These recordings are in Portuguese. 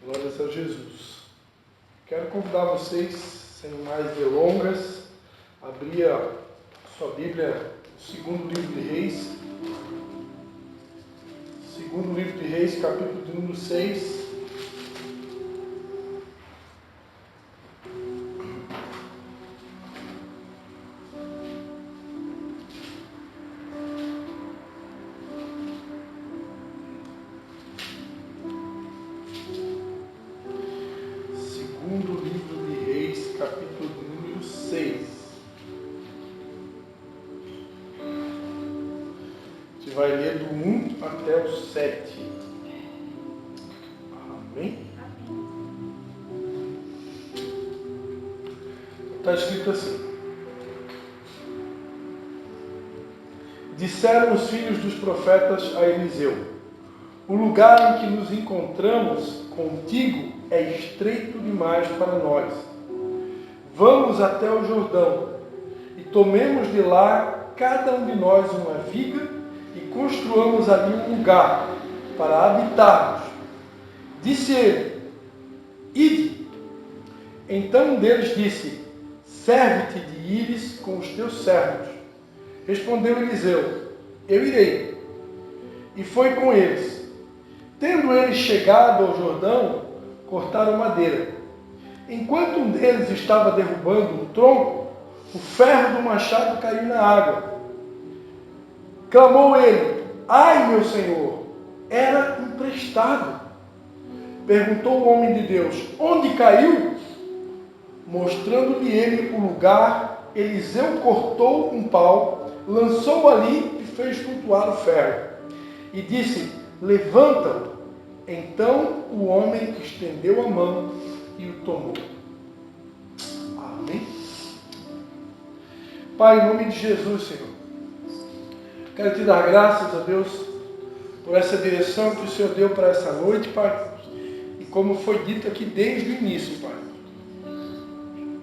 Glórias a Jesus. Quero convidar vocês, sem mais delongas, a abrir a sua Bíblia no segundo livro de Reis. Segundo livro de Reis, capítulo de número 6. Segundo livro de Reis, capítulo de número 6. A gente vai ler do 1 até o 7. Amém? Está escrito assim: disseram os filhos dos profetas a Eliseu: o lugar em que nos encontramos contigo é estreito demais para nós. Vamos até o Jordão e tomemos de lá cada um de nós uma viga e construamos ali um lugar para habitarmos. Disse ele: ide. Então um deles disse: serve-te de ires com os teus servos. Respondeu Eliseu: eu irei. E foi com eles. Tendo eles chegado ao Jordão, cortaram madeira. Enquanto um deles estava derrubando um tronco, o ferro do machado caiu na água. Clamou ele: ai, meu senhor, era emprestado. Perguntou o homem de Deus: onde caiu? Mostrando-lhe ele o lugar, Eliseu cortou um pau, lançou ali e fez flutuar o ferro. E disse: levanta-o. Então o homem estendeu a mão e o tomou. Amém? Pai, em nome de Jesus, Senhor, quero te dar graças a Deus por essa direção que o Senhor deu para essa noite, Pai. E como foi dito aqui desde o início, Pai,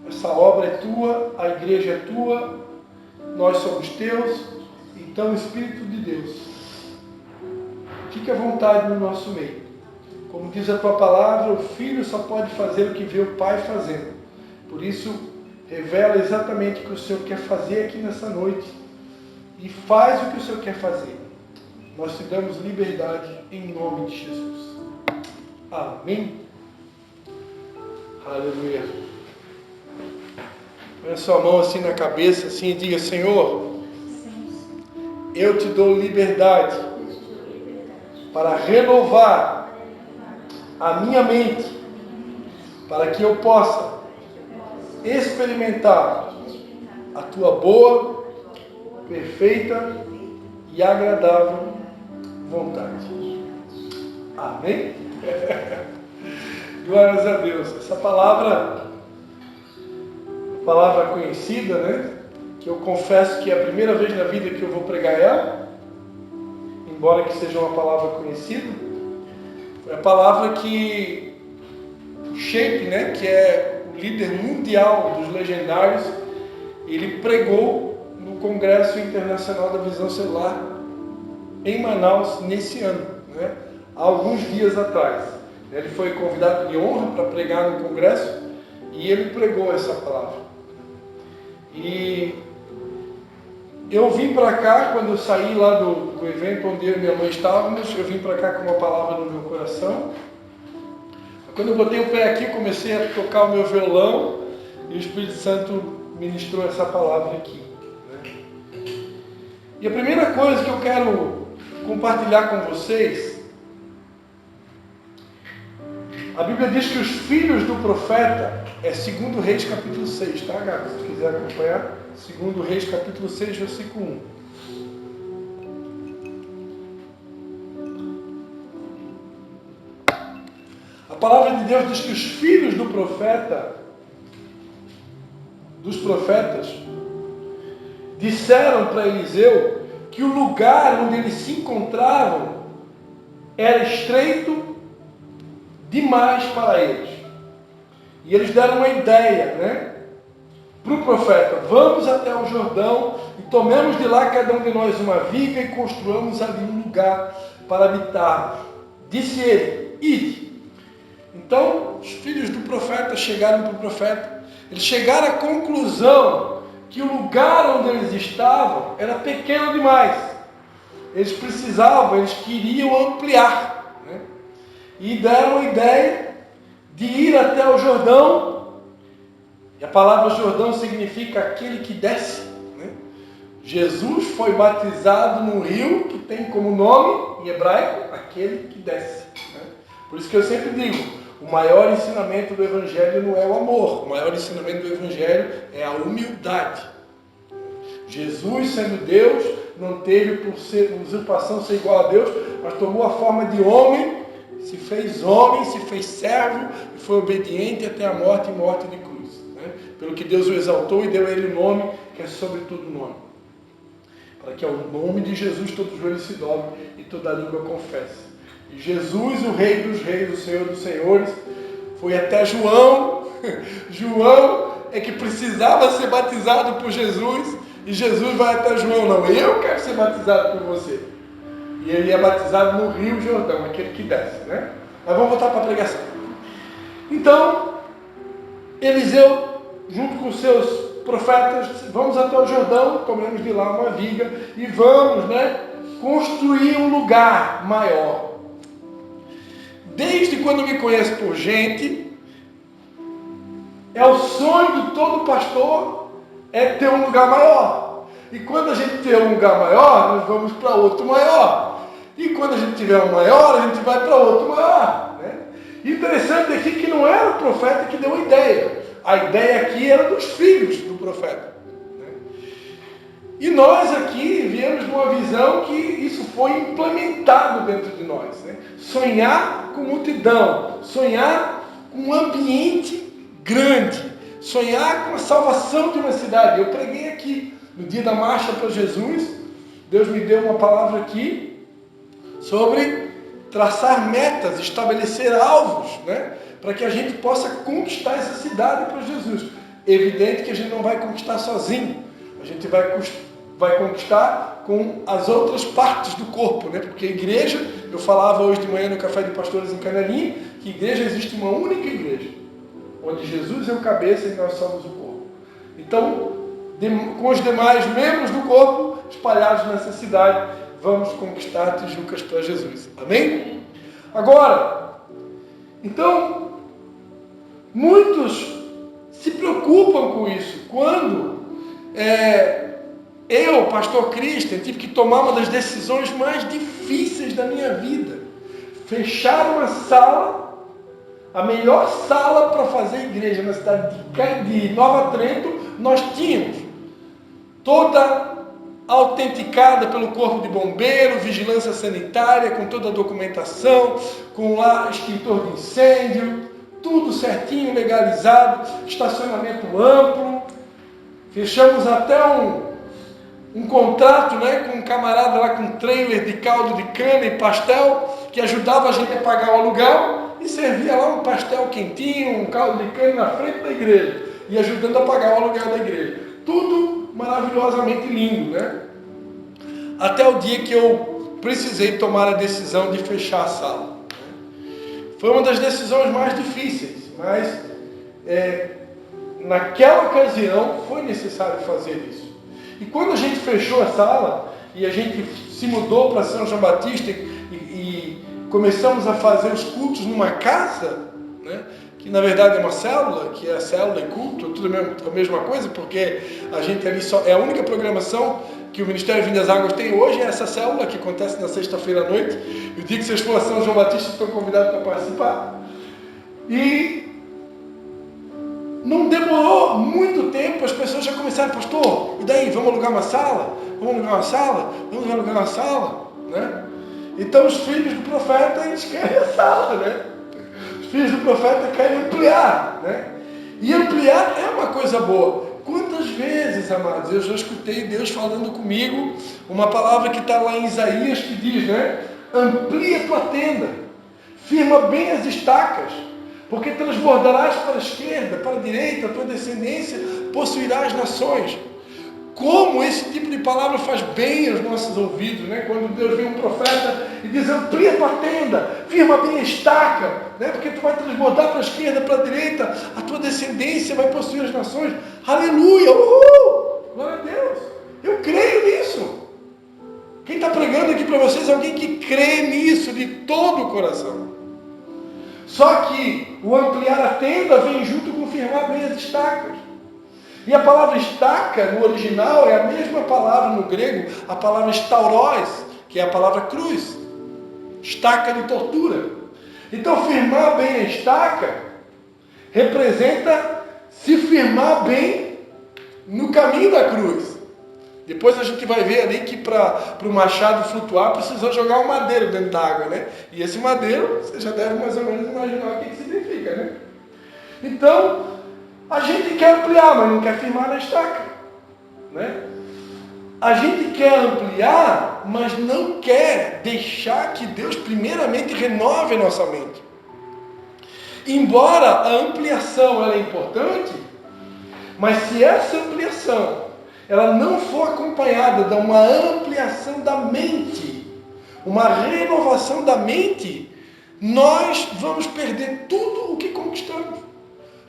essa obra é tua, a igreja é tua, nós somos teus. Então, Espírito de Deus, fique à vontade no nosso meio. Como diz a tua palavra, o filho só pode fazer o que vê o pai fazendo. Por isso, revela exatamente o que o Senhor quer fazer aqui nessa noite. E faz o que o Senhor quer fazer. Nós te damos liberdade em nome de Jesus. Amém? Aleluia. Põe a sua mão assim na cabeça assim, e diga: Senhor, eu te dou liberdade para renovar a minha mente, para que eu possa experimentar a tua boa, perfeita e agradável vontade. Amém? Glórias a Deus. Essa palavra conhecida, né? Que eu confesso que é a primeira vez na vida que eu vou pregar ela, embora que seja uma palavra conhecida. Foi a palavra que o Shape, né, que é o líder mundial dos legendários, ele pregou no Congresso Internacional da Visão Celular em Manaus nesse ano, né, há alguns dias atrás. Ele foi convidado de honra para pregar no Congresso e ele pregou essa palavra. E eu vim para cá, quando eu saí lá do evento onde eu e minha mãe estávamos, eu vim para cá com uma palavra no meu coração. Quando eu botei o pé aqui, comecei a tocar o meu violão e o Espírito Santo ministrou essa palavra aqui, né? E a primeira coisa que eu quero compartilhar com vocês, a Bíblia diz que os filhos do profeta, é 2 Reis capítulo 6, tá, Gabi? Se quiser acompanhar, 2 Reis capítulo 6, versículo 1. A palavra de Deus diz que os filhos dos profetas, disseram para Eliseu que o lugar onde eles se encontravam era estreito demais para eles. E eles deram uma ideia, né, para o profeta: vamos até o Jordão e tomemos de lá cada um de nós uma viga e construamos ali um lugar para habitarmos. Disse ele: ide. Então, os filhos do profeta chegaram para o profeta. Eles chegaram à conclusão que o lugar onde eles estavam era pequeno demais. Eles precisavam, eles queriam ampliar, né? E deram a ideia de ir até o Jordão. E a palavra Jordão significa aquele que desce, né? Jesus foi batizado no rio que tem como nome em hebraico aquele que desce, né? Por isso que eu sempre digo, o maior ensinamento do Evangelho não é o amor, o maior ensinamento do Evangelho é a humildade. Jesus, sendo Deus, não teve por ser usurpação ser igual a Deus, mas tomou a forma de homem, se fez servo e foi obediente até a morte e morte de cruz, né? Pelo que Deus o exaltou e deu a ele o nome que é sobre todo nome, para que ao nome de Jesus todo joelho se dobre e toda língua confesse. E Jesus, o Rei dos Reis, o Senhor dos Senhores, foi até João. João é que precisava ser batizado por Jesus, e Jesus vai até João, não, eu quero ser batizado por você. E ele é batizado no Rio Jordão, aquele que desce, né? Mas vamos voltar para a pregação. Então, Eliseu, junto com os seus profetas, vamos até o Jordão, tomamos de lá uma viga e vamos, né, construir um lugar maior. Desde quando me conheço por gente, é o sonho de todo pastor é ter um lugar maior. E quando a gente tem um lugar maior, nós vamos para outro maior. E quando a gente tiver um maior, a gente vai para outro maior, né? Interessante aqui que não era o profeta que deu a ideia. A ideia aqui era dos filhos do profeta, né? E nós aqui viemos de uma visão que isso foi implementado dentro de nós, né? Sonhar com multidão, sonhar com um ambiente grande, sonhar com a salvação de uma cidade. Eu preguei aqui no dia da marcha para Jesus. Deus me deu uma palavra aqui sobre traçar metas, estabelecer alvos, né? Para que a gente possa conquistar essa cidade para Jesus. Evidente que a gente não vai conquistar sozinho, a gente vai conquistar com as outras partes do corpo, né? Porque a igreja, eu falava hoje de manhã no Café de Pastores em Canelinha, que igreja existe uma única igreja, onde Jesus é o cabeça e nós somos o corpo. Então, com os demais membros do corpo espalhados nessa cidade, vamos conquistar Tijucas para Jesus. Amém? Agora, então, muitos se preocupam com isso. Quando eu, pastor Christian, tive que tomar uma das decisões mais difíceis da minha vida. Fechar uma sala, a melhor sala para fazer igreja na cidade de Nova Trento, nós tínhamos. Toda autenticada pelo corpo de bombeiro, vigilância sanitária, com toda a documentação, com lá extintor de incêndio, tudo certinho, legalizado, estacionamento amplo. Fechamos até um contrato, né, com um camarada lá com um trailer de caldo de cana e pastel, que ajudava a gente a pagar o aluguel e servia lá um pastel quentinho, um caldo de cana na frente da igreja e ajudando a pagar o aluguel da igreja. Tudo maravilhosamente lindo, né? Até o dia que eu precisei tomar a decisão de fechar a sala. Foi uma das decisões mais difíceis, mas naquela ocasião foi necessário fazer isso. E quando a gente fechou a sala e a gente se mudou para São João Batista e começamos a fazer os cultos numa casa, né, que na verdade é uma célula, que é célula e culto, tudo a mesma coisa, porque a gente ali só é a única programação que o Ministério Vinho das Águas tem hoje, é essa célula que acontece na sexta-feira à noite. E o dia que vocês forem a São João Batista, estão convidados para participar. E não demorou muito tempo, as pessoas já começaram, pastor, e daí, vamos alugar uma sala? Vamos alugar uma sala? Vamos alugar uma sala? Né? Então os filhos do profeta, eles querem a sala, né? Os filhos do profeta querem ampliar, né? E ampliar é uma coisa boa. Quantas vezes, amados, eu já escutei Deus falando comigo, uma palavra que está lá em Isaías, que diz, né? Amplia tua tenda, firma bem as estacas, porque transbordarás para a esquerda, para a direita, a tua descendência possuirá as nações. como esse tipo de palavra faz bem aos nossos ouvidos, né? Quando Deus vem um profeta e diz, amplia a tua tenda, firma bem a estaca, né? Porque tu vai transbordar para a esquerda, para a direita, a tua descendência vai possuir as nações. Aleluia, uhul, glória a Deus. Eu creio nisso. Quem está pregando aqui para vocês é alguém que crê nisso de todo o coração. Só que o ampliar a tenda vem junto com firmar bem as estacas. E a palavra estaca, no original, é a mesma palavra no grego, a palavra stauros, que é a palavra cruz. Estaca de tortura. Então, firmar bem a estaca representa se firmar bem no caminho da cruz. Depois a gente vai ver ali que para o machado flutuar precisa jogar um madeiro dentro da água, né? E esse madeiro, você já deve mais ou menos imaginar o que significa, né? Então, a gente quer ampliar, mas não quer firmar na estaca, né? A gente quer ampliar, mas não quer deixar que Deus primeiramente renove a nossa mente. Embora a ampliação ela é importante, mas se essa ampliação ela não for acompanhada de uma ampliação da mente, uma renovação da mente, nós vamos perder tudo o que conquistamos.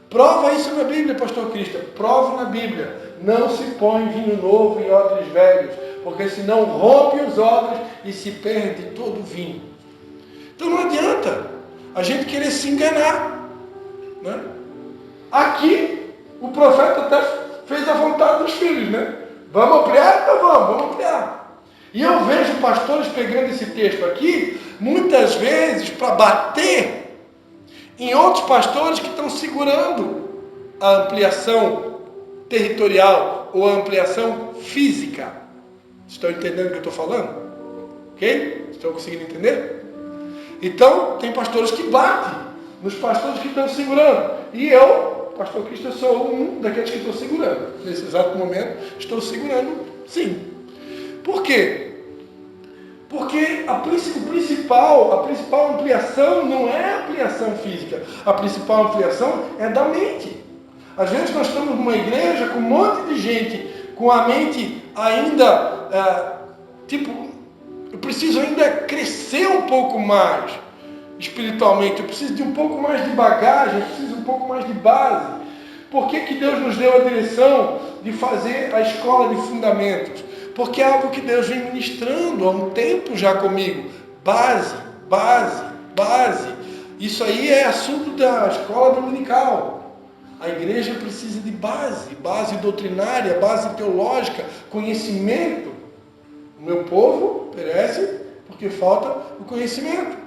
Prova isso na Bíblia, pastor Cristian. Prova na Bíblia. Não se põe vinho novo em odres velhos, porque senão rompe os odres e se perde todo o vinho. Então não adianta a gente querer se enganar, né? Aqui, o profeta até fez a vontade dos filhos, né? Vamos ampliar? Então vamos ampliar. E eu vejo pastores pegando esse texto aqui, muitas vezes para bater em outros pastores que estão segurando a ampliação territorial ou a ampliação física. Estão entendendo o que eu estou falando? Ok? Estão conseguindo entender? Então, tem pastores que batem nos pastores que estão segurando. E eu, pastor Cristo, sou um daqueles que estou segurando. Nesse exato momento, estou segurando, sim. Por quê? Porque a principal ampliação não é a ampliação física. A principal ampliação é da mente. Às vezes nós estamos numa igreja com um monte de gente com a mente ainda, eu preciso ainda crescer um pouco mais espiritualmente. Eu preciso de um pouco mais de bagagem, eu preciso de um pouco mais de base. Por que Deus nos deu a direção de fazer a escola de fundamentos? Porque é algo que Deus vem ministrando há um tempo já comigo. Base. Isso aí é assunto da escola dominical. A igreja precisa de base doutrinária, base teológica, conhecimento. O meu povo perece porque falta o conhecimento.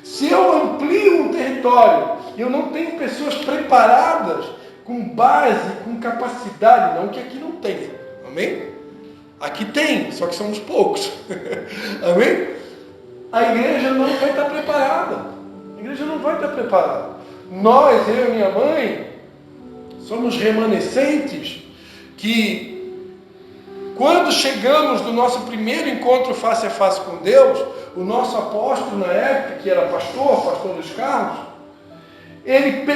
Se eu amplio um território e eu não tenho pessoas preparadas, com base, com capacidade, não que aqui não tem. Amém? Aqui tem, só que somos poucos. Amém? A igreja não vai estar preparada. A igreja não vai estar preparada. Nós, eu e minha mãe, somos remanescentes que, quando chegamos no nosso primeiro encontro face a face com Deus, o nosso apóstolo na época, que era pastor Luiz Carlos, ele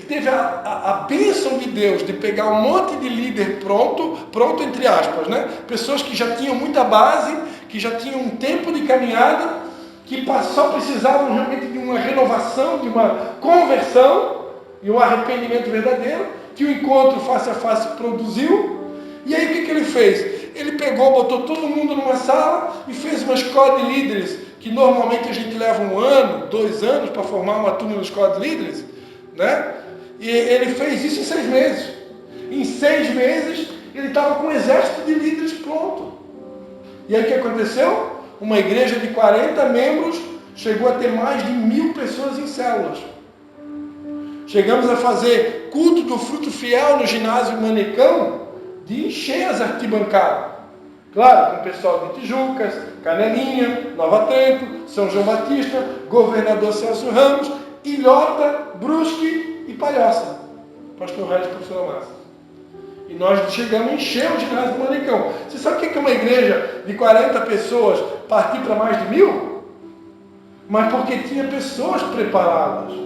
teve a bênção de Deus de pegar um monte de líder pronto entre aspas, né? Pessoas que já tinham muita base, que já tinham um tempo de caminhada, que só precisavam realmente de uma renovação, de uma conversão e um arrependimento verdadeiro, que o encontro face a face produziu. E aí o que ele fez? Ele pegou, botou todo mundo numa sala e fez uma escola de líderes, que normalmente a gente leva 1 ano, 2 anos para formar uma turma de escola de líderes, né? E ele fez isso em 6 meses. Em 6 meses, ele estava com um exército de líderes pronto. E aí o que aconteceu? Uma igreja de 40 membros chegou a ter mais de 1000 pessoas em células. Chegamos a fazer culto do fruto fiel no ginásio Manecão, de encher as arquibancadas. Claro, com o pessoal de Tijucas, Canelinha, Nova Trento, São João Batista, Governador Celso Ramos, Ilhota, Brusque e Palhoça, pastor Regis e professor Márcia. E nós chegamos a encher o ginásio do Manecão. Você sabe o que é uma igreja de 40 pessoas partir para mais de 1000? Mas porque tinha pessoas preparadas.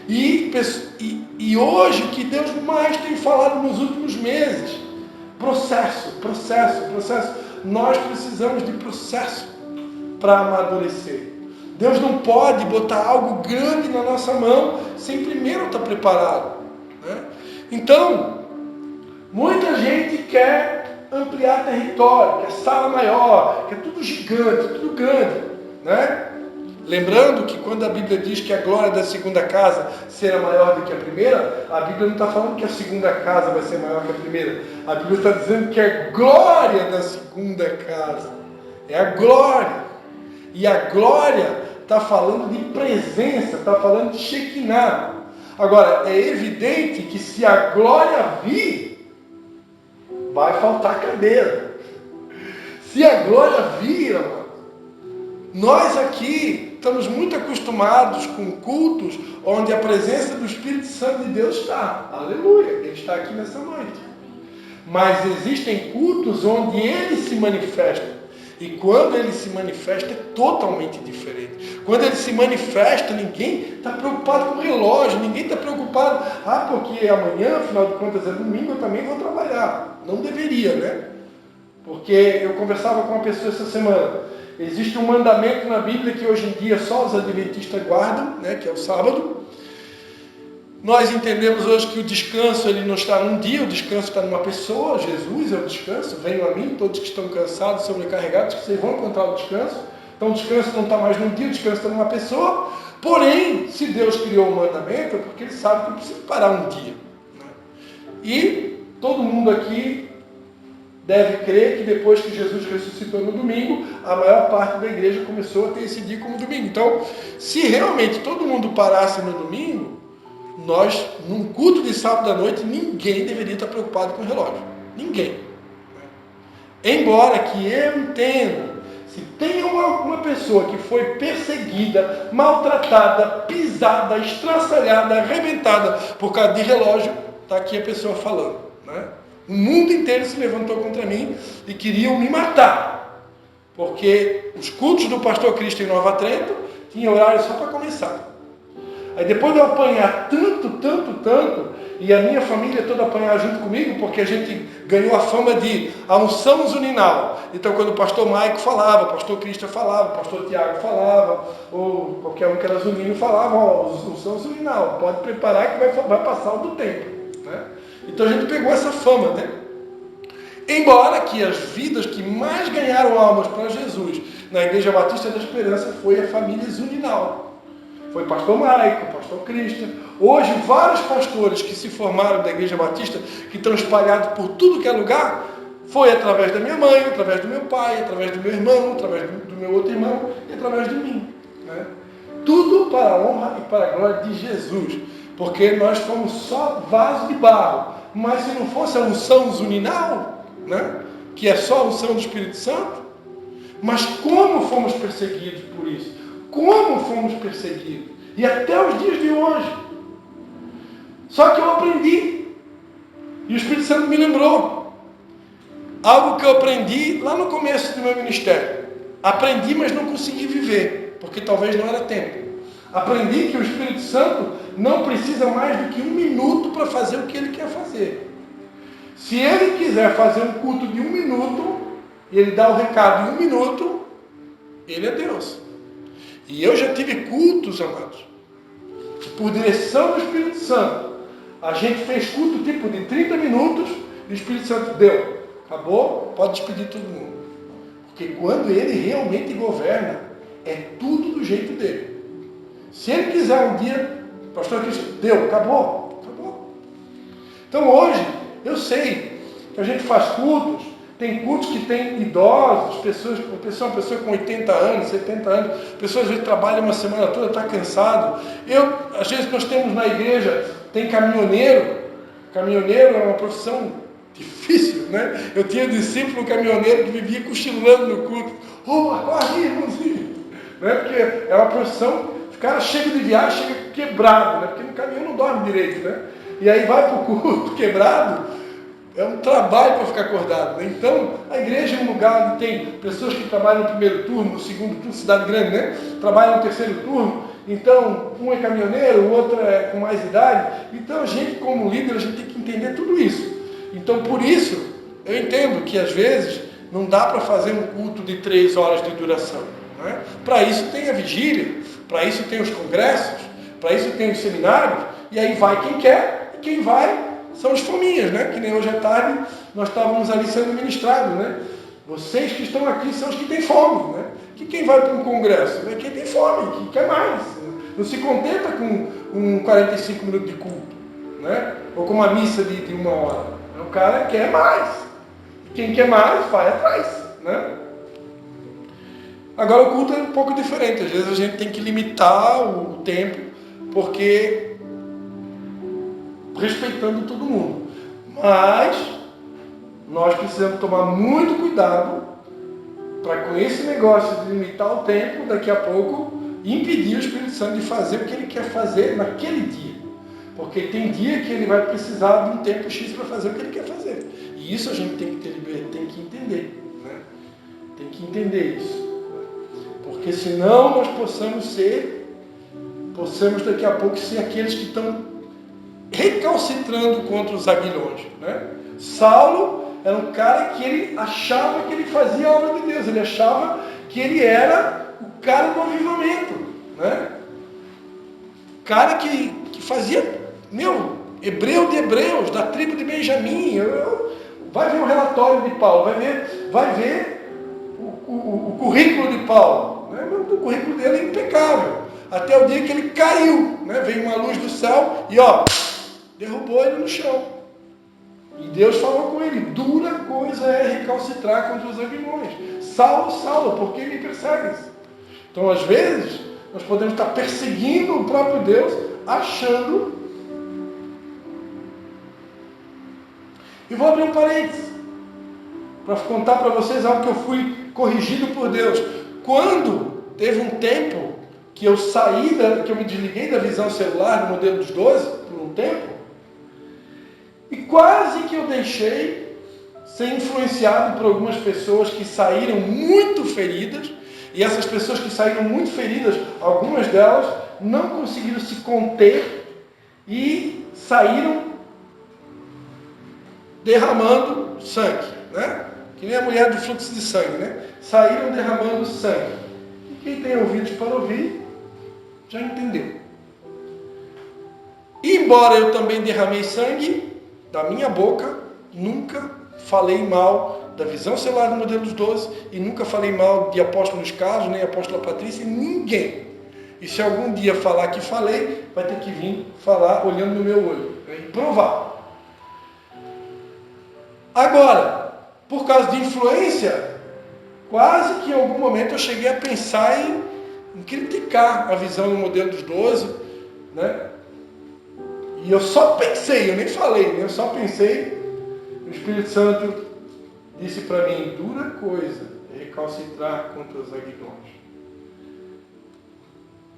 E hoje, o que Deus mais tem falado nos últimos meses, Processo. Nós precisamos de processo para amadurecer. Deus não pode botar algo grande na nossa mão sem primeiro estar preparado, né? Então, muita gente quer ampliar território, quer sala maior, quer tudo gigante, tudo grande, né? Lembrando que quando a Bíblia diz que a glória da segunda casa será maior do que a primeira, a Bíblia não está falando que a segunda casa vai ser maior que a primeira. A Bíblia está dizendo que a glória da segunda casa é a glória. E a glória está falando de presença, está falando de Shekinah. Agora, é evidente que se a glória vir, vai faltar cadeira. Se a glória vir, amado, nós aqui estamos muito acostumados com cultos onde a presença do Espírito Santo de Deus está. Aleluia, ele está aqui nessa noite. Mas existem cultos onde ele se manifesta. E quando ele se manifesta é totalmente diferente. Quando ele se manifesta, ninguém está preocupado com o relógio, ninguém está preocupado, porque amanhã, afinal de contas, é domingo, eu também vou trabalhar. Não deveria, né? Porque eu conversava com uma pessoa essa semana. Existe um mandamento na Bíblia que hoje em dia só os adventistas guardam, né, que é o sábado. Nós entendemos hoje que o descanso ele não está num dia, o descanso está numa pessoa. Jesus é o descanso. Venham a mim, todos que estão cansados, sobrecarregados, que vocês vão encontrar o descanso. Então o descanso não está mais num dia, o descanso está numa pessoa. Porém, se Deus criou o mandamento, é porque Ele sabe que eu preciso parar um dia, né? E todo mundo aqui deve crer que depois que Jesus ressuscitou no domingo, a maior parte da igreja começou a ter esse dia como domingo. Então, se realmente todo mundo parasse no domingo, nós, num culto de sábado à noite, ninguém deveria estar preocupado com o relógio. Ninguém. Embora que eu entenda, se tem uma pessoa que foi perseguida, maltratada, pisada, estraçalhada, arrebentada por causa de relógio, está aqui a pessoa falando, né? O mundo inteiro se levantou contra mim e queriam me matar. Porque os cultos do pastor Cristo em Nova Trento tinham horário só para começar. Aí depois de eu apanhar tanto, e a minha família toda apanhar junto comigo, porque a gente ganhou a fama de a unção zuninal. Então quando o pastor Maico falava, o pastor Cristo falava, o pastor Tiago falava, ou qualquer um que era zunino falava, unção zuninal, pode preparar que vai passar o do tempo, né? Então a gente pegou essa fama, né? Embora que as vidas que mais ganharam almas para Jesus na Igreja Batista da Esperança foi a família zuninal. Foi pastor Maico, pastor Cristian. Hoje, vários pastores que se formaram da Igreja Batista, que estão espalhados por tudo que é lugar, foi através da minha mãe, através do meu pai, através do meu irmão, através do meu outro irmão e através de mim, né? Tudo para a honra e para a glória de Jesus. Porque nós fomos só vaso de barro. Mas se não fosse a unção zuninal, né, que é só a unção do Espírito Santo, mas como fomos perseguidos por isso? Como fomos perseguidos? E até os dias de hoje. Só que eu aprendi. E o Espírito Santo me lembrou. Algo que eu aprendi lá no começo do meu ministério. Aprendi, mas não consegui viver. Porque talvez não era tempo. Aprendi que o Espírito Santo não precisa mais do que 1 minuto para fazer o que ele quer fazer. Se ele quiser fazer um culto de 1 minuto, e ele dá o recado em 1 minuto, ele é Deus. E eu já tive cultos, amados, que por direção do Espírito Santo, a gente fez culto tipo de 30 minutos, e o Espírito Santo deu. Acabou, pode despedir todo mundo. Porque quando ele realmente governa, é tudo do jeito dele. Se ele quiser um dia, pastor Cristo, deu, acabou. Então hoje, eu sei que a gente faz cultos, tem cultos que tem idosos, uma pessoa com 80 anos, 70 anos, pessoas às vezes trabalham uma semana toda, está cansado. Às vezes nós temos na igreja, tem caminhoneiro é uma profissão difícil, né? Eu tinha discípulo caminhoneiro que vivia cochilando no culto. Acorda aí, irmãozinho, né? Porque é uma profissão. O cara chega de viagem, chega quebrado, né? Porque no caminhão não dorme direito, né? E aí vai para o culto quebrado, é um trabalho para ficar acordado, né? Então, a igreja é um lugar onde tem pessoas que trabalham no primeiro turno, no segundo turno, cidade grande, né? Trabalham no terceiro turno. Então, um é caminhoneiro, o outro é com mais idade. Então, a gente, como líder, a gente tem que entender tudo isso. Então, por isso, eu entendo que às vezes não dá para fazer um culto de 3 horas de duração. Né? Para isso tem a vigília, para isso tem os congressos, para isso tem os seminários, e aí vai quem quer, e quem vai são os fominhas, né? Que nem hoje à tarde nós estávamos ali sendo ministrados, né? Vocês que estão aqui são os que têm fome, né? Que quem vai para um congresso é quem tem fome, que quer mais. Não se contenta com 45 minutos de culto, né? Ou com uma missa de 1 hora. O cara quer mais. Quem quer mais, vai atrás, né? Agora o culto é um pouco diferente. Às vezes a gente tem que limitar o tempo, porque respeitando todo mundo. Mas nós precisamos tomar muito cuidado para, com esse negócio de limitar o tempo, daqui a pouco impedir o Espírito Santo de fazer o que ele quer fazer naquele dia. Porque tem dia que ele vai precisar de um tempo X para fazer o que ele quer fazer. E isso a gente tem que entender. Né? Tem que entender isso. Porque senão nós possamos daqui a pouco ser aqueles que estão recalcitrando contra os aguilhões. Né? Saulo era um cara que ele achava que ele fazia a obra de Deus. Ele achava que ele era o cara do avivamento. Né? Cara que fazia, hebreu de hebreus, da tribo de Benjamim. Vai ver o relatório de Paulo, vai ver o currículo de Paulo. Né? O currículo dele é impecável. Até o dia que ele caiu. Né? Veio uma luz do céu e derrubou ele no chão. E Deus falou com ele: dura coisa é recalcitrar contra os aguilhões. Saulo, Saulo, por que me persegues? Então, às vezes, nós podemos estar perseguindo o próprio Deus, achando. E vou abrir um parênteses para contar para vocês algo que eu fui corrigido por Deus. Quando teve um tempo que eu que eu me desliguei da visão celular do modelo dos 12, por um tempo, e quase que eu deixei ser influenciado por algumas pessoas que saíram muito feridas, e essas pessoas que saíram muito feridas, algumas delas não conseguiram se conter e saíram derramando sangue, né? Que nem a mulher do fluxo de sangue, né? Saíram derramando sangue. E quem tem ouvidos para ouvir, já entendeu. E embora eu também derramei sangue, da minha boca, nunca falei mal da visão celular do modelo dos 12, e nunca falei mal de apóstolo Carlos, nem apóstola Patrícia, ninguém. E se algum dia falar que falei, vai ter que vir falar olhando no meu olho, e provar. Agora, por causa de influência, quase que em algum momento eu cheguei a pensar em criticar a visão do modelo dos 12, né? E eu só pensei, eu nem falei, né? Eu só pensei, o Espírito Santo disse para mim: dura coisa é recalcitrar contra os aguilhões.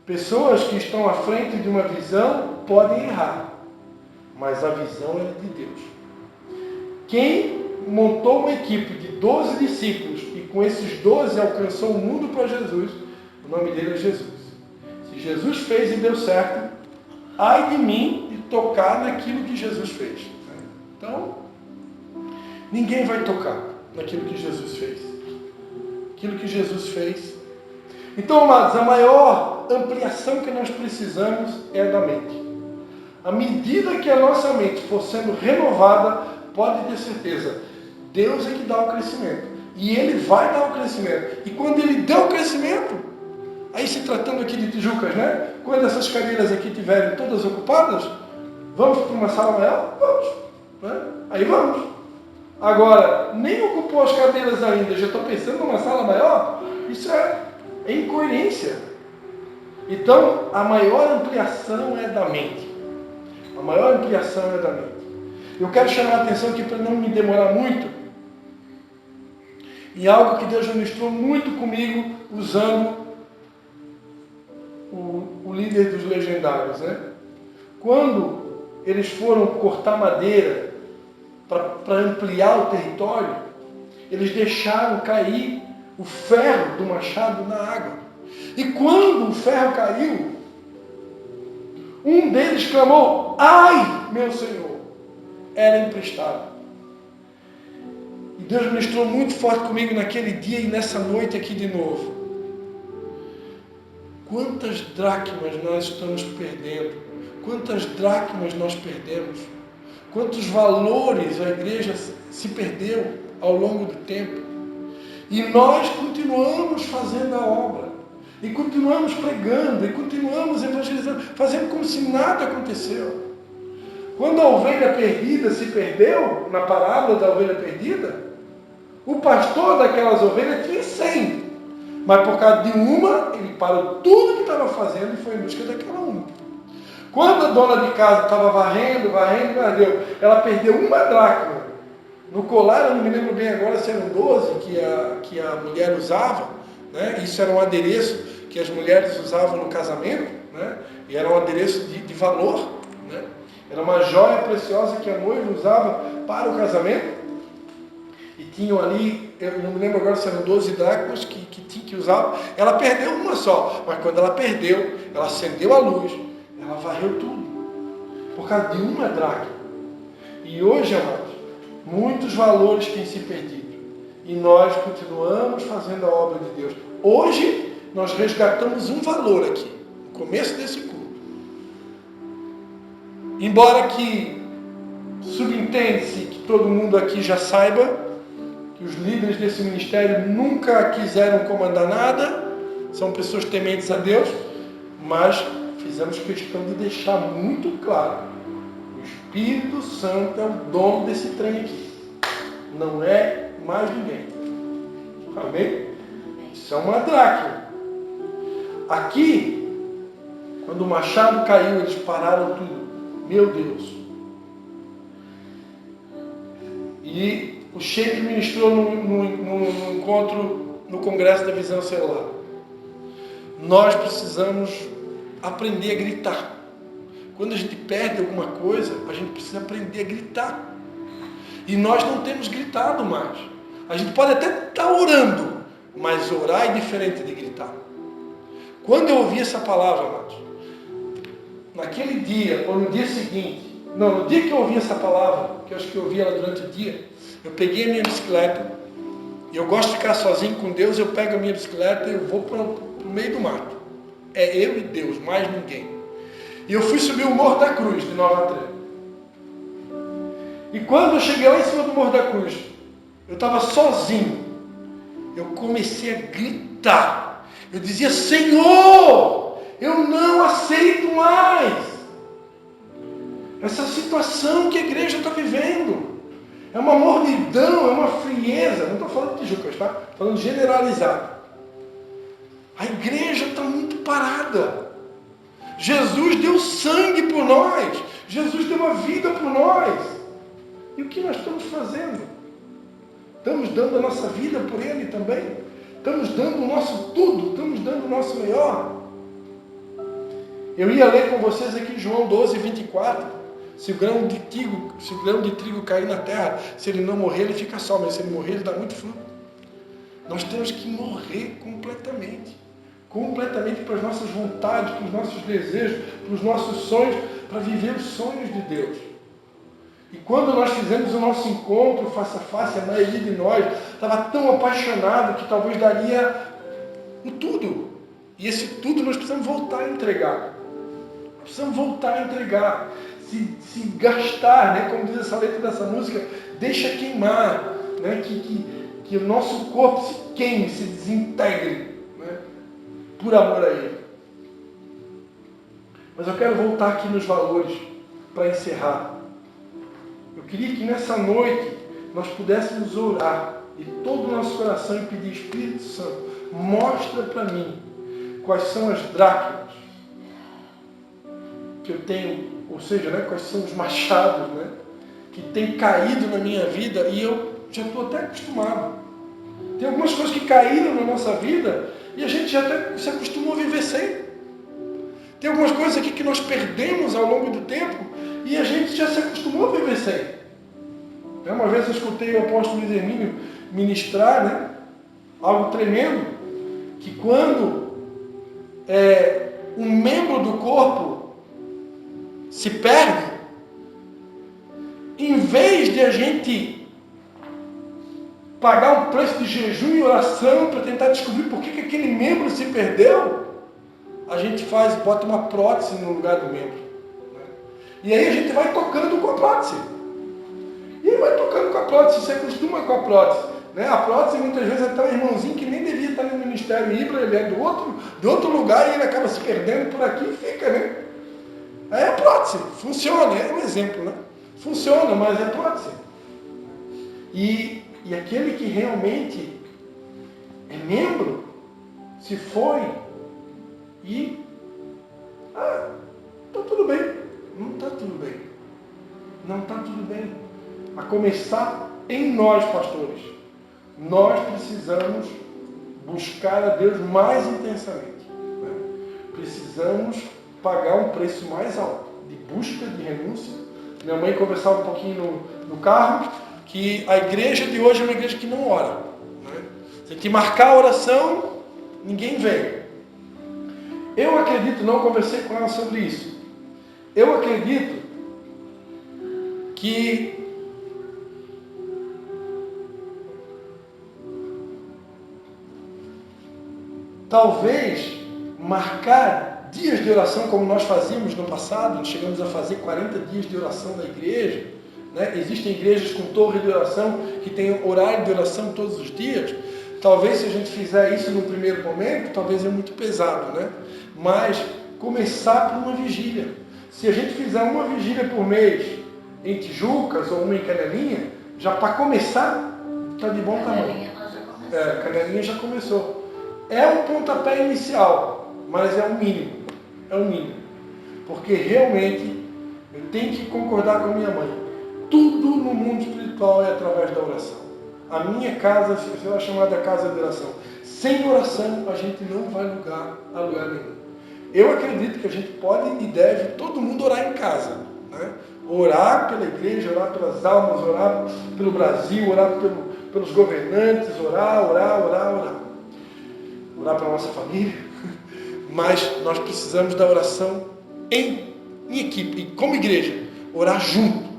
Pessoas que estão à frente de uma visão podem errar, mas a visão é de Deus. Quem montou uma equipe de 12 discípulos e com esses 12 alcançou o mundo para Jesus, o nome dele é Jesus. Se Jesus fez e deu certo, ai de mim de tocar naquilo que Jesus fez. Então, ninguém vai tocar naquilo que Jesus fez. Aquilo que Jesus fez. Então, amados, a maior ampliação que nós precisamos é da mente. À medida que a nossa mente for sendo renovada, pode ter certeza, Deus é que dá o crescimento. E Ele vai dar o crescimento. E quando Ele der o crescimento, aí se tratando aqui de Tijucas, né? Quando essas cadeiras aqui estiverem todas ocupadas, vamos para uma sala maior? Vamos. Né? Aí vamos. Agora, nem ocupou as cadeiras ainda, já estou pensando numa sala maior? Isso é incoerência. Então, a maior ampliação é da mente. A maior ampliação é da mente. Eu quero chamar a atenção aqui para não me demorar muito em algo que Deus ministrou muito comigo usando o líder dos legendários, né? Quando eles foram cortar madeira para ampliar o território, eles deixaram cair o ferro do machado na água. E quando o ferro caiu, um deles clamou: ai, meu Senhor! Era emprestado. Deus ministrou muito forte comigo naquele dia e nessa noite aqui de novo. Quantas dracmas nós estamos perdendo? Quantas dracmas nós perdemos? Quantos valores a igreja se perdeu ao longo do tempo? E nós continuamos fazendo a obra. E continuamos pregando. E continuamos evangelizando. Fazendo como se nada aconteceu. Quando a ovelha perdida se perdeu, na parábola da ovelha perdida, o pastor daquelas ovelhas tinha 100. Mas por causa de uma, ele parou tudo que estava fazendo e foi em busca daquela uma. Quando a dona de casa estava varrendo, ela perdeu uma dracma. No colar, eu não me lembro bem agora se eram 12 que a mulher usava, né? Isso era um adereço que as mulheres usavam no casamento, né? E era um adereço de valor, né? Era uma joia preciosa que a noiva usava para o casamento. E tinham ali, eu não me lembro agora se eram 12 dracmas que usavam. Ela perdeu uma só, mas quando ela perdeu, ela acendeu a luz, ela varreu tudo, por causa de uma dracma. E hoje, amados, muitos valores têm se perdido. E nós continuamos fazendo a obra de Deus. Hoje, nós resgatamos um valor aqui, no começo desse culto. Embora que subentende-se que todo mundo aqui já saiba que os líderes desse ministério nunca quiseram comandar nada, são pessoas tementes a Deus, mas fizemos questão de deixar muito claro: o Espírito Santo é o dono desse trem aqui, não é mais ninguém. Amém? Isso é uma dracma. Aqui, quando o machado caiu, eles pararam tudo. Meu Deus! E o Sheik ministrou no encontro, no Congresso da Visão Celular. Nós precisamos aprender a gritar. Quando a gente perde alguma coisa, a gente precisa aprender a gritar. E nós não temos gritado mais. A gente pode até estar orando, mas orar é diferente de gritar. Quando eu ouvi essa palavra, amados, naquele dia, ou no dia seguinte, no dia que eu ouvi essa palavra, que eu acho que eu ouvi ela durante o dia, eu peguei a minha bicicleta, e eu gosto de ficar sozinho com Deus, eu pego a minha bicicleta e eu vou para o meio do mato. É eu e Deus, mais ninguém. E eu fui subir o Morro da Cruz, de Nova Trento. E quando eu cheguei lá em cima do Morro da Cruz, eu estava sozinho. Eu comecei a gritar. Eu dizia: Senhor, eu não aceito mais essa situação que a igreja está vivendo. É uma mornidão, é uma frieza. Não estou falando de Tijucas, tá? Estou falando generalizado. A igreja está muito parada. Jesus deu sangue por nós. Jesus deu a vida por nós. E o que nós estamos fazendo? Estamos dando a nossa vida por Ele também? Estamos dando o nosso tudo? Estamos dando o nosso melhor? Eu ia ler com vocês aqui João 12, 24. Se o grão de trigo cair na terra, se ele não morrer, ele fica só, mas se ele morrer, ele dá muito fruto. Nós temos que morrer completamente. Completamente para as nossas vontades, para os nossos desejos, para os nossos sonhos, para viver os sonhos de Deus. E quando nós fizemos o nosso encontro face a face, a maioria de nós estava tão apaixonado que talvez daria um tudo. E esse tudo nós precisamos voltar a entregar. Precisamos voltar a entregar. Se gastar, né? Como diz essa letra dessa música, deixa queimar, né? Que o nosso corpo se queime, se desintegre, né? Por amor a Ele. Mas eu quero voltar aqui nos valores para encerrar. Eu queria que nessa noite nós pudéssemos orar de todo o nosso coração e pedir: Espírito Santo, mostra para mim quais são as dracmas que eu tenho, ou seja, né, quais são os machados, né, que têm caído na minha vida e eu já estou até acostumado. Tem algumas coisas que caíram na nossa vida e a gente já até se acostumou a viver sem. Tem algumas coisas aqui que nós perdemos ao longo do tempo e a gente já se acostumou a viver sem. Uma vez eu escutei o apóstolo Luiz Hermínio ministrar, né, algo tremendo, que quando um membro do corpo se perde, em vez de a gente pagar um preço de jejum e oração para tentar descobrir por que aquele membro se perdeu, a gente bota uma prótese no lugar do membro. E aí a gente vai tocando com a prótese. E aí vai tocando com a prótese, você acostuma com a prótese. Né? A prótese muitas vezes é até um irmãozinho que nem devia estar no ministério Ibra, ele é de outro lugar e ele acaba se perdendo por aqui e fica, né? Aí é prótese, funciona, é um exemplo, né? Funciona, mas é prótese. E aquele que realmente é membro, se foi e tá tudo bem. Não está tudo bem. Não está tudo bem. A começar em nós, pastores. Nós precisamos buscar a Deus mais intensamente. Né? Precisamos pagar um preço mais alto de busca, de renúncia. Minha mãe conversava um pouquinho no carro que a igreja de hoje é uma igreja que não ora. Né? Se a gente marcar a oração, ninguém vem. Eu acredito, não conversei com ela sobre isso. Eu acredito que talvez marcar dias de oração como nós fazíamos no passado, nós chegamos a fazer 40 dias de oração na igreja, né? Existem igrejas com torre de oração que tem horário de oração todos os dias. Talvez se a gente fizer isso no primeiro momento, talvez é muito pesado, né? Mas começar por uma vigília. Se a gente fizer uma vigília por mês em Tijucas ou uma em Canelinha, já para começar, está de bom tamanho. Canelinha já começou. É um pontapé inicial, mas é o mínimo. É o mínimo. Porque realmente eu tenho que concordar com a minha mãe. Tudo no mundo espiritual é através da oração. A minha casa, se ela é chamada casa de oração, sem oração a gente não vai a lugar nenhum. Eu acredito que a gente pode e deve todo mundo orar em casa. Né? Orar pela igreja, orar pelas almas, orar pelo Brasil, orar pelos governantes, orar. Orar pela nossa família. Mas nós precisamos da oração em equipe, e como igreja, orar junto.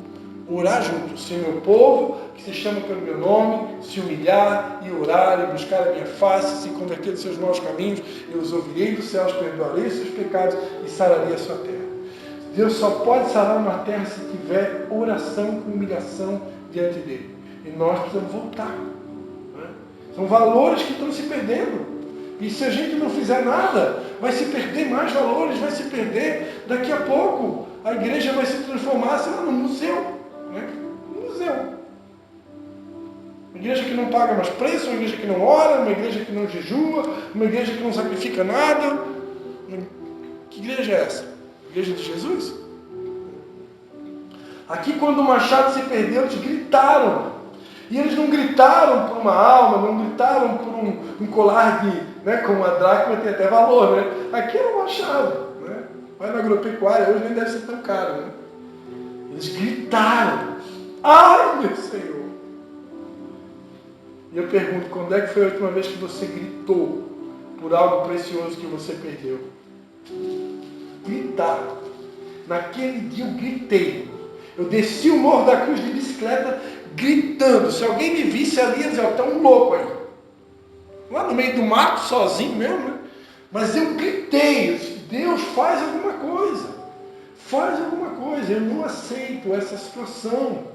Orar junto. Se o meu povo, que se chama pelo meu nome, se humilhar e orar e buscar a minha face, se converter dos seus maus caminhos, eu os ouvirei dos céus, perdoarei os seus pecados e sararei a sua terra. Deus só pode sarar uma terra se tiver oração com humilhação diante dele. E nós precisamos voltar. Né? São valores que estão se perdendo. E se a gente não fizer nada, vai se perder mais valores, vai se perder. Daqui a pouco, a igreja vai se transformar, sei lá, num museu. Né? Um museu. Uma igreja que não paga mais preço, uma igreja que não ora, uma igreja que não jejua, uma igreja que não sacrifica nada. Que igreja é essa? Igreja de Jesus? Aqui, quando o machado se perdeu, eles gritaram. E eles não gritaram por uma alma, não gritaram por um colar de, né, como a dracma tem até valor, né? Aqui era um machado, né? Vai na agropecuária, hoje nem deve ser tão caro, né? Eles gritaram, ai meu Senhor! E eu pergunto, quando é que foi a última vez que você gritou por algo precioso que você perdeu? Gritar. Naquele dia eu gritei. Eu desci o Morro da Cruz de bicicleta gritando. Se alguém me visse ali, ia dizer, ó, tá um louco aí. Lá no meio do mato, sozinho mesmo, né? Mas eu gritei. Eu disse, Deus, faz alguma coisa. Faz alguma coisa. Eu não aceito essa situação.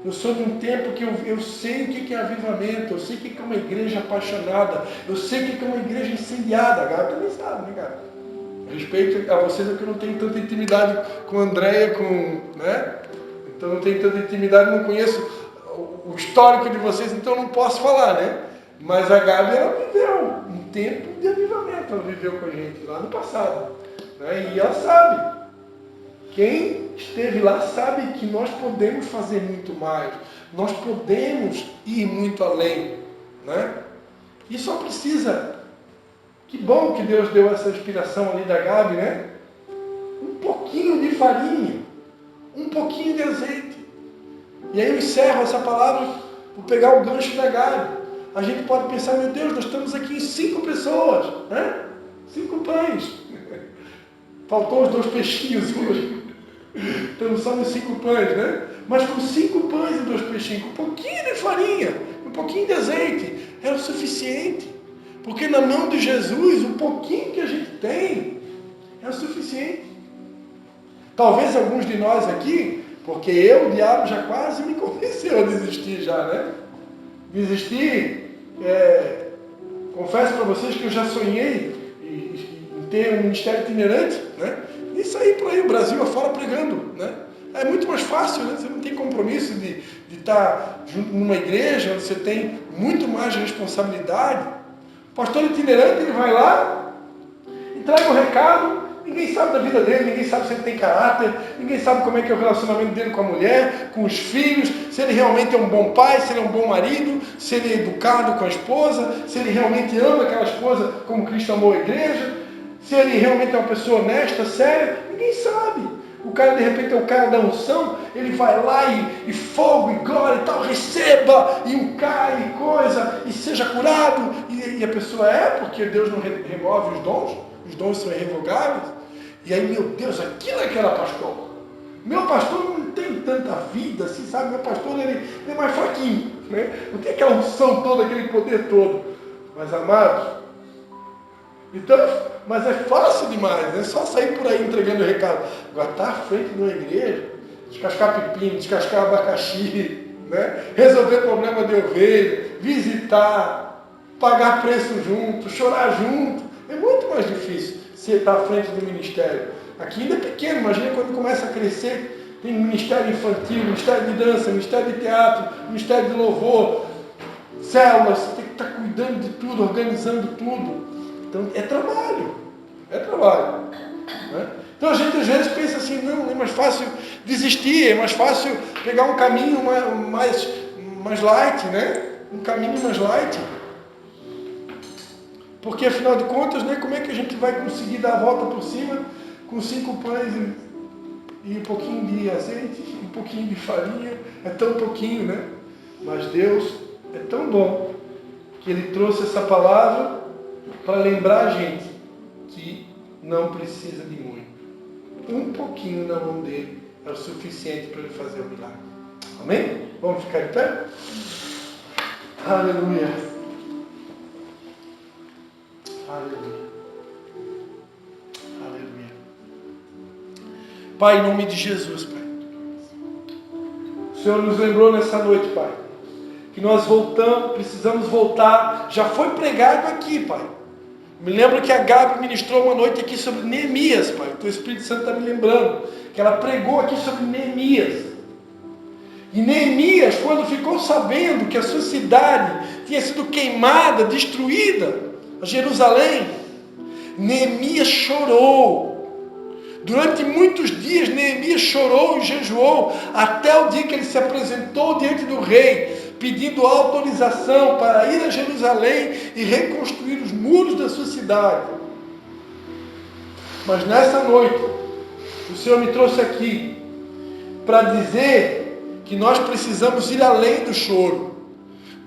Eu sou de um tempo que eu sei o que é avivamento, eu sei o que é uma igreja apaixonada, eu sei o que é uma igreja incendiada. A Gabi também sabe, né, Gabi? Respeito a vocês, é que eu não tenho tanta intimidade com a Andréia, né? Então não tenho tanta intimidade, não conheço o histórico de vocês, então não posso falar, né? Mas a Gabi, ela viveu um tempo de avivamento, ela viveu com a gente lá no passado, né? E ela sabe. Quem esteve lá sabe que nós podemos fazer muito mais. Nós podemos ir muito além, né? E só precisa. Que bom que Deus deu essa inspiração ali da Gabi, né? Um pouquinho de farinha, um pouquinho de azeite. E aí eu encerro essa palavra por pegar o gancho da Gabi. A gente pode pensar, meu Deus, nós estamos aqui em 5 pessoas, né? 5 pães. Faltou os 2 peixinhos hoje. Estamos só nos 5 pães, né? Mas com 5 pães e 2 peixinhos, com um pouquinho de farinha, um pouquinho de azeite, era o suficiente. Porque na mão de Jesus, o pouquinho que a gente tem é o suficiente. Talvez alguns de nós aqui, porque o diabo já quase me convenceu a desistir já, né? Desistir, confesso para vocês que eu já sonhei em ter um ministério itinerante, né? E sair por aí o Brasil afora pregando, né? É muito mais fácil, né? Você não tem compromisso de estar junto numa igreja onde você tem muito mais responsabilidade. O pastor itinerante, ele vai lá, entrega o recado, ninguém sabe da vida dele, ninguém sabe se ele tem caráter, ninguém sabe como é que é o relacionamento dele com a mulher, com os filhos, se ele realmente é um bom pai, se ele é um bom marido, se ele é educado com a esposa, se ele realmente ama aquela esposa como Cristo amou a igreja, se ele realmente é uma pessoa honesta, séria, ninguém sabe. O cara, de repente, é o cara da unção, ele vai lá e fogo, e glória e tal, receba, e um cai, e coisa, e seja curado. E a pessoa porque Deus não remove os dons são irrevogáveis. E aí, meu Deus, aquilo é que era pastor. Meu pastor não tem tanta vida, assim, sabe? Meu pastor, ele é mais fraquinho, né? Não tem aquela unção toda, aquele poder todo. Mas, amados, então, mas é fácil demais, é só sair por aí entregando o recado. Agora, estar à frente de uma igreja, descascar pepino, descascar abacaxi, né? Resolver problema de ovelha, visitar, pagar preço junto, chorar junto. É muito mais difícil você estar à frente do ministério. Aqui ainda é pequeno, imagina quando começa a crescer. Tem ministério infantil, ministério de dança, ministério de teatro, ministério de louvor, células, você tem que estar cuidando de tudo, organizando tudo. Então, é trabalho. Né? Então, a gente às vezes pensa assim, não, é mais fácil desistir, é mais fácil pegar um caminho mais light, né? Um caminho mais light. Porque, afinal de contas, né, como é que a gente vai conseguir dar a volta por cima com 5 pães e um pouquinho de azeite, um pouquinho de farinha? É tão pouquinho, né? Mas Deus é tão bom que Ele trouxe essa palavra para lembrar a gente que não precisa de muito. Um pouquinho na mão dele é o suficiente para ele fazer o milagre. Amém? Vamos ficar de pé? Aleluia. Aleluia. Aleluia. Pai, em nome de Jesus, Pai. O Senhor nos lembrou nessa noite, Pai, que nós precisamos voltar. Já foi pregado aqui, Pai. Me lembro que a Gabi ministrou uma noite aqui sobre Neemias, Pai. O Teu Espírito Santo está me lembrando que ela pregou aqui sobre Neemias. E Neemias, quando ficou sabendo que a sua cidade tinha sido queimada, destruída, a Jerusalém, Neemias chorou. Durante muitos dias, Neemias chorou e jejuou, até o dia que ele se apresentou diante do rei, pedindo autorização para ir a Jerusalém e reconstruir os muros da sua cidade. Mas nessa noite, o Senhor me trouxe aqui para dizer que nós precisamos ir além do choro.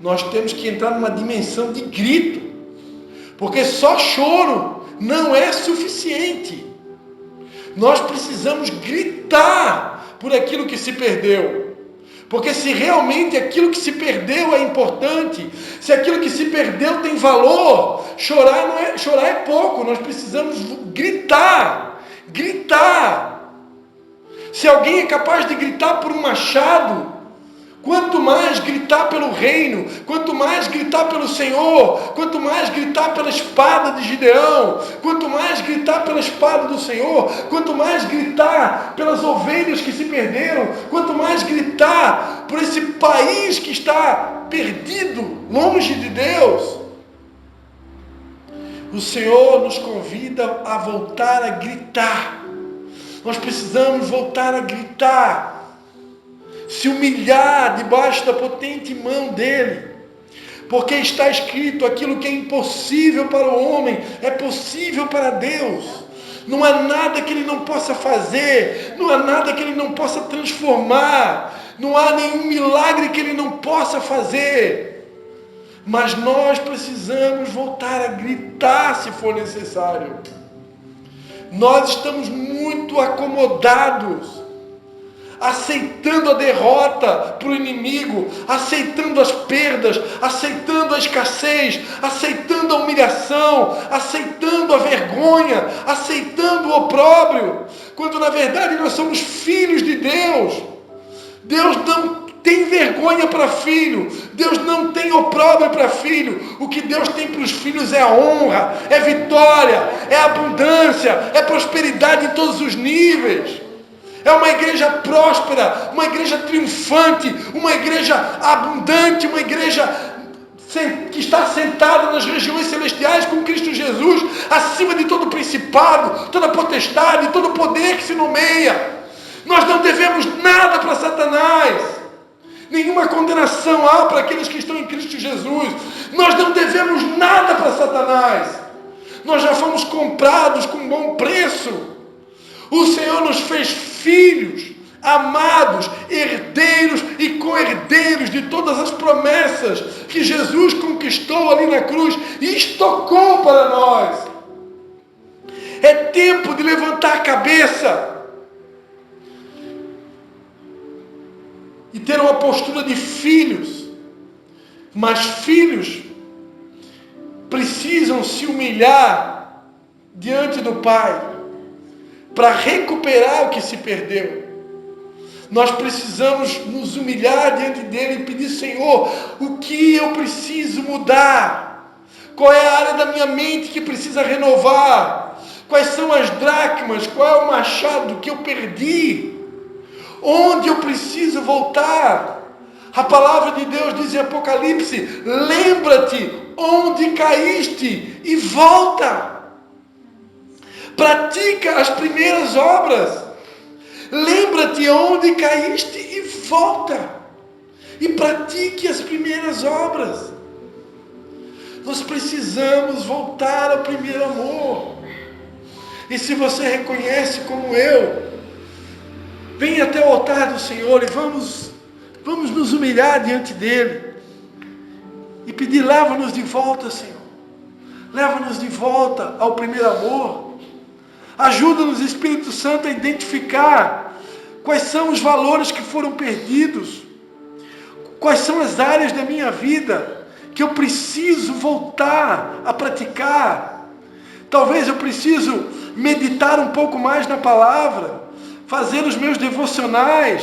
Nós temos que entrar numa dimensão de grito, porque só choro não é suficiente. Nós precisamos gritar por aquilo que se perdeu. Porque se realmente aquilo que se perdeu é importante, se aquilo que se perdeu tem valor, chorar é pouco, nós precisamos gritar. Se alguém é capaz de gritar por um machado, quanto mais gritar pelo reino, quanto mais gritar pelo Senhor, quanto mais gritar pela espada de Gideão, quanto mais gritar pela espada do Senhor, quanto mais gritar pelas ovelhas que se perderam, quanto mais gritar por esse país que está perdido, longe de Deus. O Senhor nos convida a voltar a gritar. Nós precisamos voltar a gritar. Se humilhar debaixo da potente mão dele, porque está escrito: aquilo que é impossível para o homem é possível para Deus. Não há nada que ele não possa fazer, não há nada que ele não possa transformar, não há nenhum milagre que ele não possa fazer. Mas nós precisamos voltar a gritar se for necessário. Nós estamos muito acomodados. aceitando a derrota para o inimigo, aceitando as perdas, aceitando a escassez, aceitando a humilhação, aceitando a vergonha, aceitando o opróbrio, quando na verdade nós somos filhos de Deus. Deus não tem vergonha para filho, Deus não tem opróbrio para filho. O que Deus tem para os filhos é a honra, é vitória, é abundância, é prosperidade em todos os níveis. É uma igreja próspera, uma igreja triunfante, uma igreja abundante, uma igreja que está sentada nas regiões celestiais com Cristo Jesus, acima de todo principado, toda potestade, todo poder que se nomeia. Nós não devemos nada para Satanás. Nenhuma condenação há para aqueles que estão em Cristo Jesus. Nós não devemos nada para Satanás. Nós já fomos comprados com bom preço. O Senhor nos fez filhos, amados, herdeiros e co-herdeiros de todas as promessas que Jesus conquistou ali na cruz e estocou para nós. É tempo de levantar a cabeça e ter uma postura de filhos. Mas filhos precisam se humilhar diante do Pai para recuperar o que se perdeu. Nós precisamos nos humilhar diante dele e pedir: Senhor, o que eu preciso mudar? Qual é a área da minha mente que precisa renovar? Quais são as dracmas? Qual é o machado que eu perdi? Onde eu preciso voltar? A palavra de Deus diz em Apocalipse: lembra-te onde caíste e volta. Pratica as primeiras obras. Lembra-te onde caíste e volta. E pratique as primeiras obras. Nós precisamos voltar ao primeiro amor. E se você reconhece como eu, venha até o altar do Senhor e vamos nos humilhar diante dele. E pedir: leva-nos de volta, Senhor. Leva-nos de volta ao primeiro amor. Ajuda-nos, Espírito Santo, a identificar quais são os valores que foram perdidos. Quais são as áreas da minha vida que eu preciso voltar a praticar. Talvez eu preciso meditar um pouco mais na palavra, fazer os meus devocionais.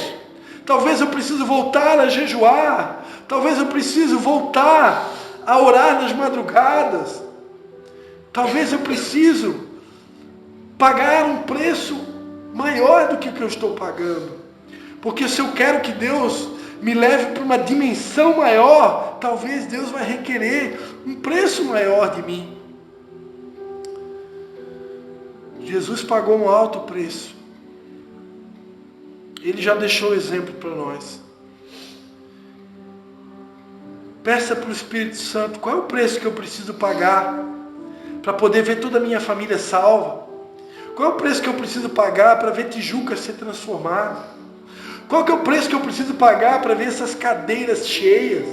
Talvez eu preciso voltar a jejuar. Talvez eu preciso voltar a orar nas madrugadas. Talvez eu preciso pagar um preço maior do que o que eu estou pagando. Porque se eu quero que Deus me leve para uma dimensão maior, talvez Deus vai requerer um preço maior de mim. Jesus pagou um alto preço. Ele já deixou exemplo para nós. Peça para o Espírito Santo: qual é o preço que eu preciso pagar para poder ver toda a minha família salva? Qual é o preço que eu preciso pagar para ver Tijuca ser transformada? Qual que é o preço que eu preciso pagar para ver essas cadeiras cheias?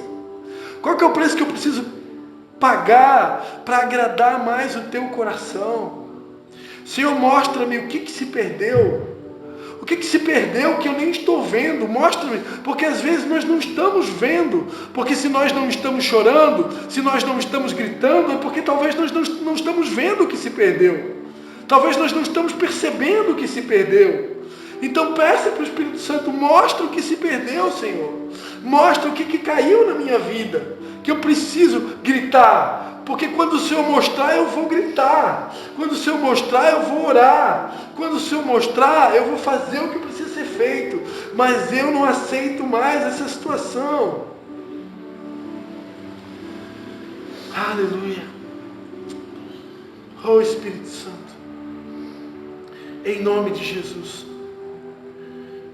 Qual que é o preço que eu preciso pagar para agradar mais o teu coração? Senhor, mostra-me o que se perdeu. O que se perdeu que eu nem estou vendo? Mostra-me, porque às vezes nós não estamos vendo. Porque se nós não estamos chorando, se nós não estamos gritando, é porque talvez nós não estamos vendo o que se perdeu. Talvez nós não estamos percebendo o que se perdeu. Então peça para o Espírito Santo: mostra o que se perdeu, Senhor. Mostra o que caiu na minha vida, que eu preciso gritar. Porque quando o Senhor mostrar, eu vou gritar. Quando o Senhor mostrar, eu vou orar. Quando o Senhor mostrar, eu vou fazer o que precisa ser feito. Mas eu não aceito mais essa situação. Aleluia. Oh, Espírito Santo, em nome de Jesus,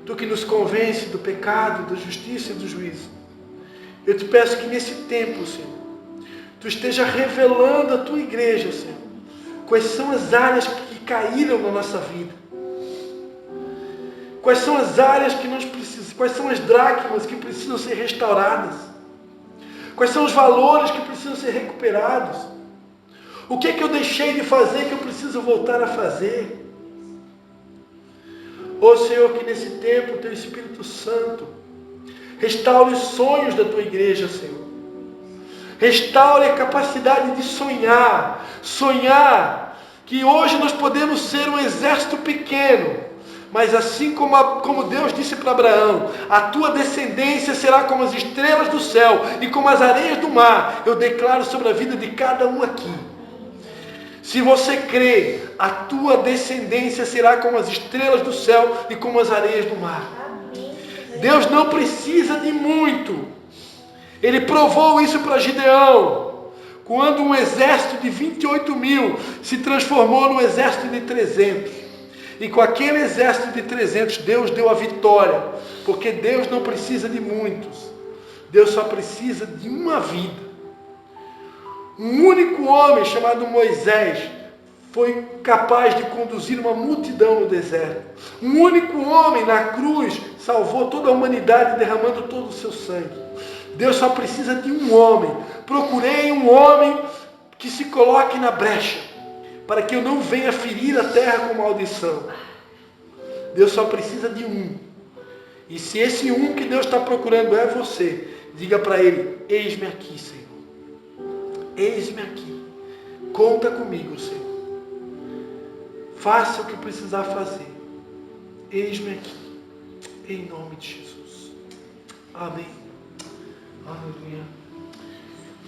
Tu que nos convence do pecado, da justiça e do juízo, eu te peço que nesse tempo, Senhor, Tu esteja revelando à Tua igreja, Senhor, quais são as áreas que caíram na nossa vida, quais são as áreas que nós precisamos, quais são as dracmas que precisam ser restauradas, quais são os valores que precisam ser recuperados, o que é que eu deixei de fazer que eu preciso voltar a fazer. Ó Senhor, que nesse tempo o Teu Espírito Santo restaure os sonhos da Tua igreja, Senhor. Restaure a capacidade de sonhar. Sonhar que hoje nós podemos ser um exército pequeno, mas assim como Deus disse para Abraão, a tua descendência será como as estrelas do céu e como as areias do mar. Eu declaro sobre a vida de cada um aqui. Se você crê, a tua descendência será como as estrelas do céu e como as areias do mar. Deus não precisa de muito. Ele provou isso para Gideão, quando um exército de 28 mil se transformou num exército de 300. E com aquele exército de 300, Deus deu a vitória, porque Deus não precisa de muitos. Deus só precisa de uma vida. Um único homem chamado Moisés foi capaz de conduzir uma multidão no deserto. Um único homem na cruz salvou toda a humanidade derramando todo o seu sangue. Deus só precisa de um homem. Procurei um homem que se coloque na brecha, para que eu não venha ferir a terra com maldição. Deus só precisa de um. E se esse um que Deus está procurando é você, diga para Ele: eis-me aqui, Senhor. Eis-me aqui. Conta comigo, Senhor. Faça o que precisar fazer. Eis-me aqui. Em nome de Jesus. Amém. Aleluia.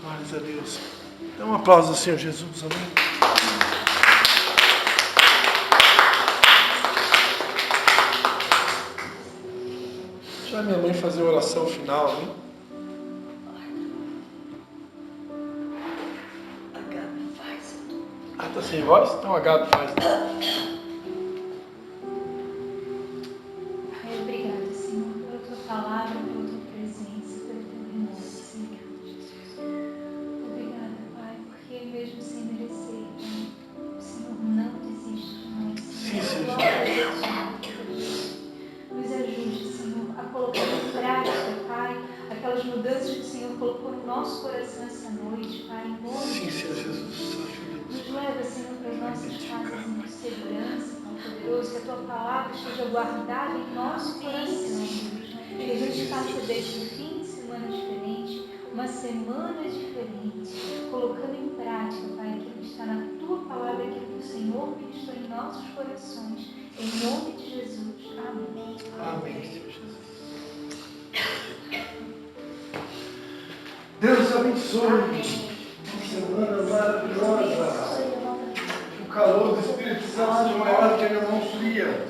Glórias a Deus. Dá um aplauso ao Senhor Jesus. Amém. Deixa minha mãe fazer a oração final, hein? Ah, tá sem voz? Então a Gabi faz. Obrigada, Senhor, pela tua palavra, pela tua presença, pelo teu amor, Senhor. Obrigada, Pai, porque mesmo sem merecer, Pai, o Senhor não desiste de nós. Sim, Senhor. Nos ajude, Senhor, a colocar em prática, Pai, aquelas mudanças que o Senhor colocou no nosso coração essa noite, Pai, em nome de Jesus. Nos leva, Senhor, para as nossas casas em segurança, Pai poderoso, que a tua palavra esteja guardada em nosso coração, que a gente faça deste fim de semana diferente, uma semana diferente, colocando em prática, Pai, aquilo que está na tua palavra, aquilo que o Senhor ministrou em nossos corações, em nome de Jesus. Amém. Amém. Deus abençoe. Uma semana maravilhosa. Que o calor do Espírito Santo seja maior do que a minha mão fria.